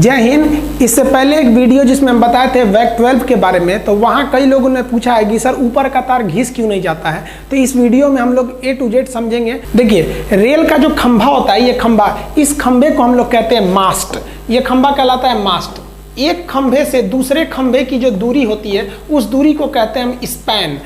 जय हिंद। इससे पहले एक वीडियो जिसमें हम बताए थे वैक 12 के बारे में, तो वहाँ कई लोगों ने पूछा है कि सर ऊपर का तार घिस क्यों नहीं जाता है। तो इस वीडियो में हम लोग A to Z समझेंगे। देखिए, रेल का जो खंभा होता है, ये खंभा, इस खंभे को हम लोग कहते हैं मास्ट। ये खंभा कहलाता है मास्ट। एक खंभे से दूसरे खंभे की जो दूरी होती है, उस दूरी को कहते हैं हम स्पैन।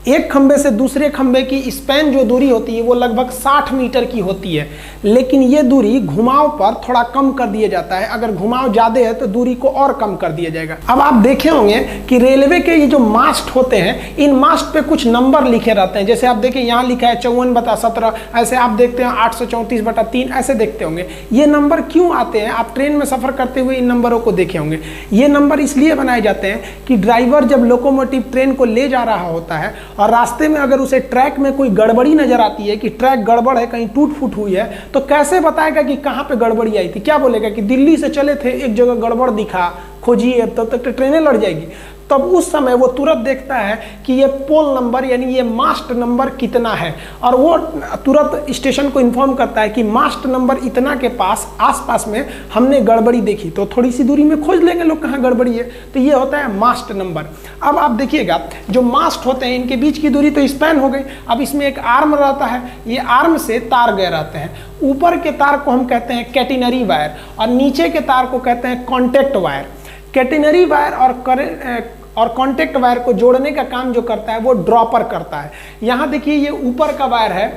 एक खंभे से दूसरे खंभे की स्पैन जो दूरी होती है वो लगभग 60 मीटर की होती है, लेकिन ये दूरी घुमाव पर थोड़ा कम कर दिया जाता है। अगर घुमाव ज़्यादा है तो दूरी को और कम कर दिया जाएगा। अब आप देखे होंगे कि रेलवे के ये जो मास्ट होते हैं, इन मास्ट पे कुछ नंबर लिखे रहते हैं। जैसे आप देखिए, यहाँ लिखा है 54/17, ऐसे आप देखते हैं 834/3, ऐसे देखते होंगे। ये नंबर क्यों आते हैं? आप ट्रेन में सफ़र करते हुए इन नंबरों को देखे होंगे। ये नंबर इसलिए बनाए जाते हैं कि ड्राइवर जब लोकोमोटिव ट्रेन को ले जा रहा होता है और रास्ते में अगर उसे ट्रैक में कोई गड़बड़ी नजर आती है कि ट्रैक गड़बड़ है, कहीं टूट फूट हुई है, तो कैसे बताएगा कि कहाँ पे गड़बड़ी आई थी? क्या बोलेगा कि दिल्ली से चले थे, एक जगह गड़बड़ दिखा, खोजिए, तब तक ट्रेनें लड़ जाएगी। तब उस समय वो तुरंत देखता है कि ये पोल नंबर यानी ये मास्ट नंबर कितना है, और वो तुरंत स्टेशन को इन्फॉर्म करता है कि मास्ट नंबर इतना के पास आसपास में हमने गड़बड़ी देखी। तो थोड़ी सी दूरी में खोज लेंगे लोग कहाँ गड़बड़ी है। तो ये होता है मास्ट नंबर। अब आप देखिएगा, जो मास्ट होते हैं इनके बीच की दूरी तो स्पैन हो गई। अब इसमें एक आर्म रहता है, ये आर्म से तार गए रहते हैं। ऊपर के तार को हम कहते हैं कैटिनरी वायर और नीचे के तार को कहते हैं कॉन्टैक्ट वायर। कैटिनरी वायर और कॉन्टैक्ट वायर को जोड़ने का काम जो करता है वो ड्रॉपर करता है। यहाँ देखिए, ये ऊपर का वायर है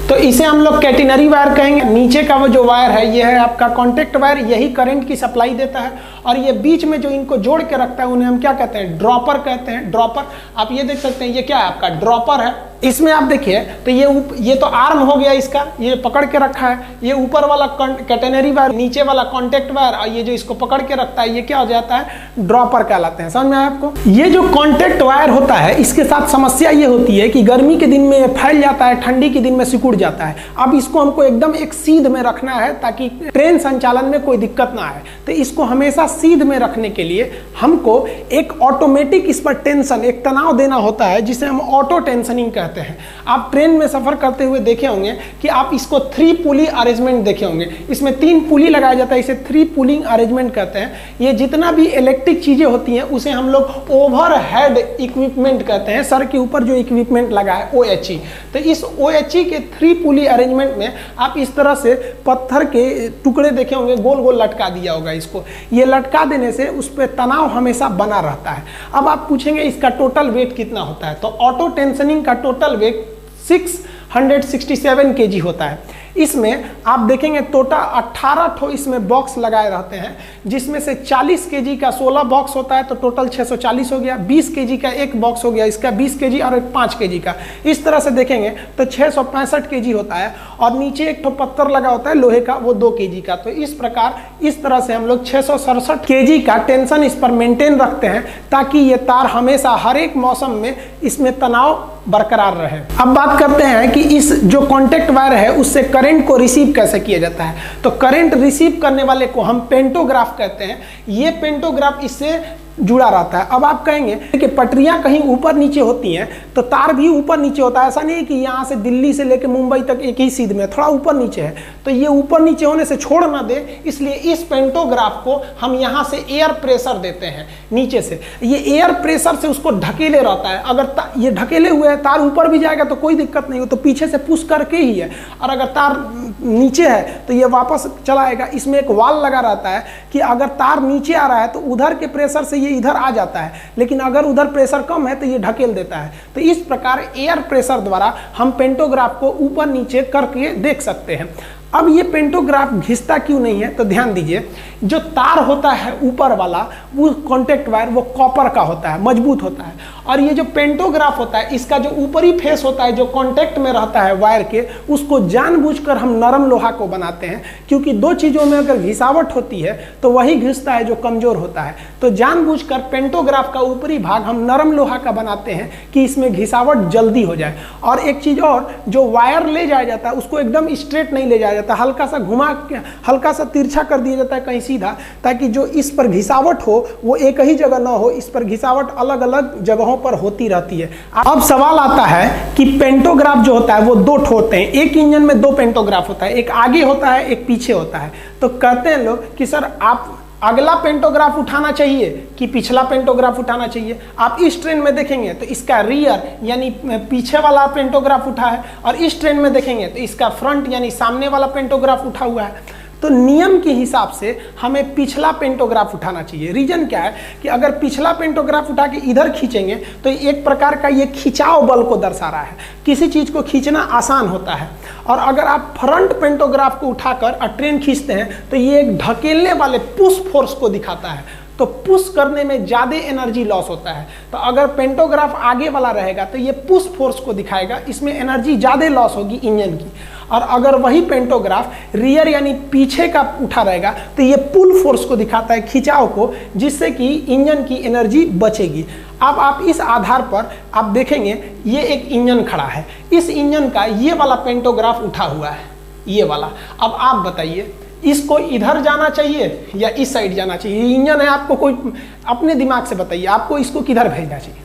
तो इसे हम लोग कैटिनरी वायर कहेंगे। नीचे का वो जो वायर है ये है आपका कॉन्टैक्ट वायर, यही करंट की सप्लाई देता है। और ये बीच में जो इनको जोड़ के रखता है उन्हें हम क्या कहते हैं? ड्रॉपर कहते हैं। ड्रॉपर आप ये देख सकते हैं, ये क्या है? आपका ड्रॉपर है। इसमें आप देखिए तो ये तो आर्म हो गया इसका, ये पकड़ के रखा है। ये ऊपर वाला कैटेनरी वायर, नीचे वाला कॉन्टैक्ट वायर, और ये जो इसको पकड़ के रखता है ये क्या हो जाता है? ड्रॉपर कहलाते हैं। समझ में आया आपको? ये जो कॉन्टैक्ट वायर होता है, इसके साथ समस्या ये होती है कि गर्मी के दिन में ये फैल जाता है, ठंडी के दिन में सिकुड़ जाता है। अब इसको हमको एकदम एक सीध में रखना है ताकि ट्रेन संचालन में कोई दिक्कत ना आए। तो इसको हमेशा सीध में रखने के लिए हमको एक ऑटोमेटिक इस पर टेंशन, एक तनाव देना होता है, जिसे हम ऑटो टेंशनिंग कहते हैं। आप ट्रेन में सफर करते हुए देखे होंगे कि आप इसको 3 पुली अरेंजमेंट देखे होंगे। इसमें 3 पुली लगाया जाता है, इसे 3 पुलिंग अरेंजमेंट कहते हैं। ये जितना भी इलेक्ट्रिक चीजें होती हैं उसे हम लोग ओवरहेड इक्विपमेंट कहते हैं। सर के ऊपर जो इक्विपमेंट लगा है OHE। तो इस OHE के 3 पुली अरेंजमेंट में आप इस तरह से पत्थर के टुकड़े देखे होंगे, गोल गोल लटका दिया होगा इसको। ये लटका देने से उस पर तनाव हमेशा बना रहता है। अब आप पूछेंगे इसका टोटल वेट कितना होता है? तो ऑटो टेंशनिंग का टोटल वेट 667 kg होता है। इसमें आप देखेंगे टोटल 18 ठो इसमें बॉक्स लगाए रहते हैं, जिसमें से 40 kg का 16 बॉक्स होता है, तो टोटल 640 हो गया। 20 kg का एक बॉक्स हो गया, इसका 20 kg, और एक 5 kg का। इस तरह से देखेंगे तो 665 kg होता है। और नीचे एक ठो पत्थर लगा होता है लोहे का, वो 2 kg का। तो इस प्रकार इस तरह से हम लोग 667 kg का टेंशन इस पर मेंटेन रखते हैं, ताकि ये तार हमेशा हर एक मौसम में इसमें तनाव बरकरार रहे। अब बात करते हैं कि इस जो कॉन्टैक्ट वायर है उससे करंट को रिसीव कैसे किया जाता है। तो करंट रिसीव करने वाले को हम पेंटोग्राफ कहते हैं। ये पेंटोग्राफ इससे जुड़ा रहता है। अब आप कहेंगे कि पटरियां कहीं ऊपर नीचे होती हैं तो तार भी ऊपर नीचे होता है। ऐसा नहीं है कि यहाँ से दिल्ली से लेकर मुंबई तक एक ही सीध में, थोड़ा ऊपर नीचे है। तो ये ऊपर नीचे होने से छोड़ ना दे, इसलिए इस पेंटोग्राफ को हम यहाँ से एयर प्रेशर देते हैं नीचे से। ये एयर प्रेशर से उसको ढकेले रहता है। अगर ये ढकेले हुए है, तार ऊपर भी जाएगा तो कोई दिक्कत नहीं हो, तो पीछे से पुश करके ही है। और अगर तार नीचे है तो ये वापस चला आएगा। इसमें एक वाल लगा रहता है कि अगर तार नीचे आ रहा है तो उधर के प्रेशर से ये इधर आ जाता है, लेकिन अगर उधर प्रेशर कम है तो ये ढकेल देता है। तो इस प्रकार एयर प्रेशर द्वारा हम पेंटोग्राफ को ऊपर नीचे करके देख सकते हैं। अब ये पेंटोग्राफ घिसता क्यों नहीं है? तो ध्यान दीजिए, जो तार होता है ऊपर वाला, वो कॉन्टैक्ट वायर, वो कॉपर का होता है, मजबूत होता है। और ये जो पेंटोग्राफ होता है, इसका जो ऊपरी फेस होता है, जो कॉन्टैक्ट में रहता है वायर के, उसको जानबूझकर हम नरम लोहा को बनाते हैं, क्योंकि 2 चीज़ों में अगर घिसावट होती है तो वही घिसता है जो कमजोर होता है। तो जानबूझकर पेंटोग्राफ का ऊपरी भाग हम नरम लोहा का बनाते हैं कि इसमें घिसावट जल्दी हो जाए। और एक चीज़ और, जो वायर ले जाया जाता है उसको एकदम स्ट्रेट नहीं ले जाया जाता, हल्का सा घुमा के, हल्का सा तिरछा कर दिया जाता है कहीं सीधा, ताकि जो इस पर घिसावट हो वो एक ही जगह ना हो, इस पर घिसावट अलग अलग जगहों पर होती रहती है। अब सवाल आता है कि पेंटोग्राफ जो होता है वो 2 होते हैं। एक इंजन में 2 पेंटोग्राफ होता है, एक आगे होता है, एक पीछे होता है। तो कहते हैं लोग कि सर आप अगला पेंटोग्राफ उठाना चाहिए कि पिछला पेंटोग्राफ उठाना चाहिए। आप इस ट्रेन में देखेंगे तो इसका रियर यानी पीछे वाला पेंटोग्राफ उठा है, और इस ट्रेन में देखेंगे तो इसका फ्रंट यानी सामने वाला पेंटोग्राफ उठा हुआ है। तो नियम के हिसाब से हमें पिछला पेंटोग्राफ उठाना चाहिए। रीजन क्या है कि अगर पिछला पेंटोग्राफ उठा के इधर खींचेंगे तो एक प्रकार का ये खिंचाव बल को दर्शा रहा है, किसी चीज़ को खींचना आसान होता है। और अगर आप फ्रंट पेंटोग्राफ को उठाकर ट्रेन खींचते हैं तो ये एक ढकेलने वाले पुश फोर्स को दिखाता है, तो पुश करने में ज़्यादा एनर्जी लॉस होता है। तो अगर पेंटोग्राफ आगे वाला रहेगा तो ये पुश फोर्स को दिखाएगा, इसमें एनर्जी ज़्यादा लॉस होगी इंजन की। और अगर वही पेंटोग्राफ रियर यानी पीछे का उठा रहेगा तो ये पुल फोर्स को दिखाता है, खिंचाव को, जिससे कि इंजन की एनर्जी बचेगी। अब आप इस आधार पर आप देखेंगे ये एक इंजन खड़ा है, इस इंजन का ये वाला पेंटोग्राफ उठा हुआ है, ये वाला। अब आप बताइए इसको इधर जाना चाहिए या इस साइड जाना चाहिए? ये इंजन है, आपको कोई अपने दिमाग से बताइए आपको इसको किधर भेजना चाहिए।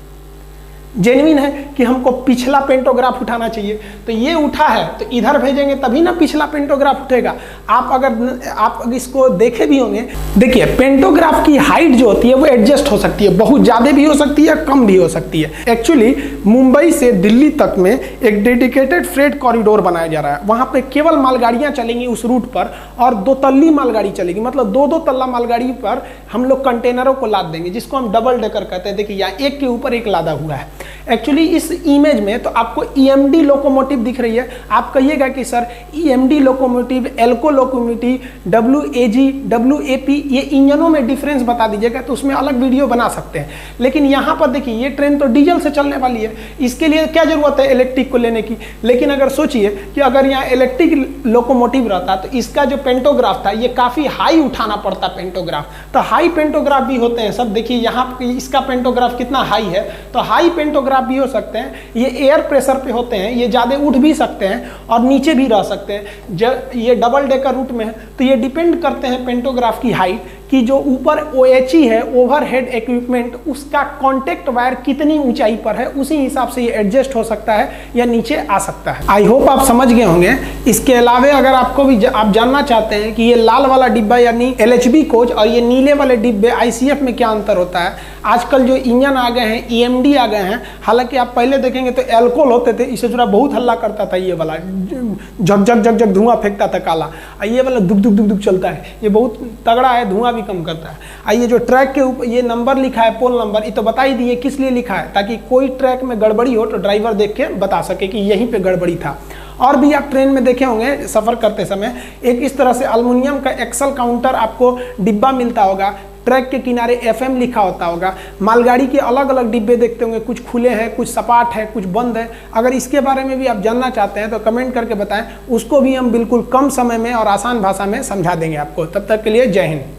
जेन्युइन है कि हमको पिछला पेंटोग्राफ उठाना चाहिए, तो ये उठा है तो इधर भेजेंगे तभी ना पिछला पेंटोग्राफ उठेगा। आप इसको देखे भी होंगे, देखिए पेंटोग्राफ की हाइट जो होती है वो एडजस्ट हो सकती है, बहुत ज़्यादा भी हो सकती है, कम भी हो सकती है। एक्चुअली मुंबई से दिल्ली तक में एक डेडिकेटेड फ्रेट कॉरिडोर बनाया जा रहा है, वहाँ पे केवल मालगाड़ियाँ चलेंगी उस रूट पर, और 2 तल्ली मालगाड़ी चलेगी, मतलब 2-2 तल्ला मालगाड़ी पर हम लोग कंटेनरों को लाद देंगे, जिसको हम डबल डेकर कहते हैं। देखिए यहाँ एक के ऊपर एक लादा हुआ है। एक्चुअली इस इमेज में तो आपको ईएमडी लोकोमोटिव दिख रही है, आप कहिएगा कि sir EMD locomotive, ALCO locomotive, WAG, WAP, ये इंजनों में डिफरेंस बता दीजिएगा तो उसमें अलग वीडियो बना सकते हैं। लेकिन यहाँ पर देखिए ये ट्रेन तो डीजल से चलने वाली है, इसके लिए क्या जरूरत है इलेक्ट्रिक को लेने की। लेकिन अगर सोचिए कि अगर यहाँ इलेक्ट्रिक लोकोमोटिव रहता तो इसका जो पेंटोग्राफ था ये काफ़ी हाई उठाना पड़ता पेंटोग्राफ, तो हाई पेंटोग्राफ भी होते हैं सब। देखिए यहाँ इसका पेंटोग्राफ कितना हाई है, तो हाई पेंटोग्राफ भी हो सकते हैं, ये एयर प्रेशर पे होते हैं, ये ज़्यादा उठ भी सकते हैं और नीचे भी रह सकते हैं। जब ये डबल डेकर रूट में है तो ये डिपेंड करते हैं पेंटोग्राफ की हाइट कि जो ऊपर OHE है, ओवरहेड इक्विपमेंट, उसका कॉन्टेक्ट वायर कितनी ऊंचाई पर है, उसी हिसाब से ये एडजस्ट हो सकता है या नीचे आ सकता है। आई होप आप समझ गए होंगे। इसके अलावा अगर आपको भी आप जानना चाहते हैं कि ये लाल वाला डिब्बा यानी LHB कोच और ये नीले वाले डिब्बे ICF में क्या अंतर होता है, आजकल जो इंजन आ गए हैं EMD आ गए हैं, हालांकि आप पहले देखेंगे तो एल्कोहल होते थे, इससे जुड़ा बहुत हल्ला करता था, ये वाला झक झक झक झक धुआं फेंकता था काला, ये वाला दुक दुक दुक दुक चलता है, ये बहुत तगड़ा है, धुआं कम करता है। आइए जो ट्रैक के ऊपर ये नंबर लिखा है, पोल नंबर, ये तो बता ही दिए किस लिए लिखा है, ताकि कोई ट्रैक में गड़बड़ी हो तो ड्राइवर देख के बता सके कि यहीं पे गड़बड़ी था। और भी आप ट्रेन में देखे होंगे सफर करते समय एक इस तरह से एल्युमिनियम का एक्सल काउंटर आपको डिब्बा मिलता होगा, ट्रैक के किनारे FM लिखा होता होगा। मालगाड़ी के अलग अलग डिब्बे देखते होंगे, कुछ खुले हैं, कुछ सपाट है, कुछ बंद है। अगर इसके बारे में भी आप जानना चाहते हैं तो कमेंट करके बताएं, उसको भी हम बिल्कुल कम समय में और आसान भाषा में समझा देंगे आपको। तब तक के लिए जय हिंद।